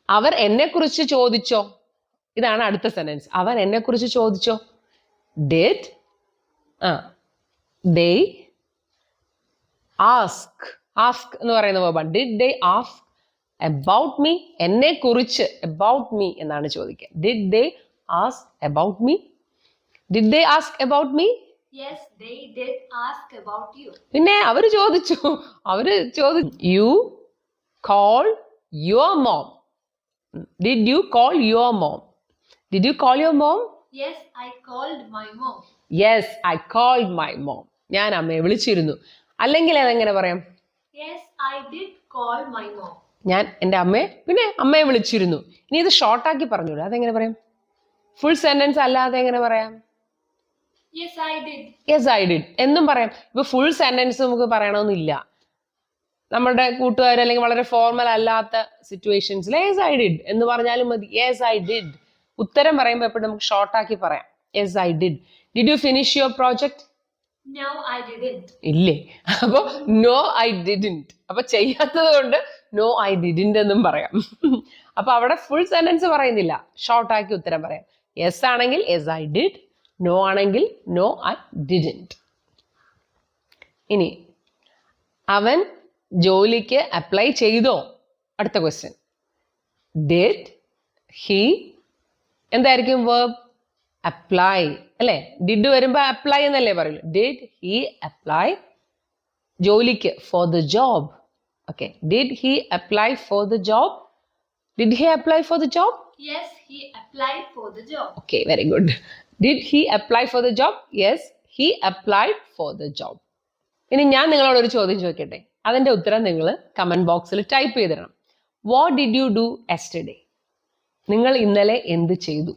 അവർ എന്നെ കുറിച്ച് ചോദിച്ചോ? ഇതാണ് അടുത്ത സെന്റൻസ്. അവർ എന്നെ കുറിച്ച് ചോദിച്ചോ? ഡിഡ് they ask എന്ന് പറയുന്ന വേർബാണ്. Did they ask about me? എന്നെ കുറിച്ച് about me എന്നാണ് ചോദിക്കുക. Did they ask about me? Did they ask about me? Yes, they did ask about you. പിന്നെ അവര് ചോദിച്ചു. You call your mom. Did you call your mom? Did you call your mom? Yes, I called my mom. Yes, I called my mom. ഞാൻ അമ്മയെ വിളിച്ചിരുന്നു. അല്ലെങ്കിൽ അതെങ്ങനെ പറയാം? Yes, I did call my mom. ഞാൻ എൻ്റെ അമ്മയെ വിളിച്ചിരുന്നു. ഇനി ഇത് ഷോർട്ടാക്കി പറഞ്ഞൂടെ, അതെങ്ങനെ പറയാം? ഫുൾ സെന്റൻസ് അല്ലാതെ എങ്ങനെ പറയാം? Yes, I did. Yes, I did എന്നും പറയാം. ഇപ്പൊ ഫുൾ സെന്റൻസ് നമുക്ക് പറയണമെന്നില്ല. നമ്മുടെ കൂട്ടുകാർ അല്ലെങ്കിൽ വളരെ ഫോർമൽ അല്ലാത്ത സിറ്റുവേഷൻസിൽ yes, I did എന്ന് പറഞ്ഞാലും മതി. Yes, I did. ഉത്തരം പറയുമ്പോൾ എപ്പോഴും നമുക്ക് ഷോർട്ടാക്കി പറയാം. Yes, I did. Did you finish your project? No, I didn't. ഇല്ലേ? അപ്പൊ no, I didn't. അപ്പൊ ചെയ്യാത്തത് കൊണ്ട് no, I didn't എന്നും പറയാം. അപ്പൊ അവിടെ ഫുൾ സെന്റൻസ് പറയുന്നില്ല, ഷോർട്ടാക്കി ഉത്തരം പറയാം. Yes ആണെങ്കിൽ yes, I did. No ആണെങ്കിൽ no, I didn't. ഇനി അവൻ ജോലിക്ക് അപ്ലൈ ചെയ്തോ? അടുത്ത ക്വസ്റ്റ്യൻ. ഡിഡ് ഹി എന്തായിരിക്കും വേർബ്? അപ്ലൈ അല്ലേ? ഡിഡ് വരുമ്പോ അപ്ലൈ എന്നല്ലേ പറയുള്ളൂ. ഡിഡ് ഹി അപ്ലൈ ജോലിക്ക് for the job? Okay, did he apply for the job? Did he apply for the job? Yes, he applied for the job. Okay, very good. Did he apply for the job? Yes, he applied for the job. ഇനി ഞാൻ നിങ്ങളോട് ഒരു ചോദ്യം ചോദിക്കട്ടെ, അതിന്റെ ഉത്തരം നിങ്ങൾ comment ബോക്സിൽ type ചെയ്തിടണം. What did you do yesterday? നിങ്ങൾ ഇന്നലെ എന്ത് ചെയ്തു?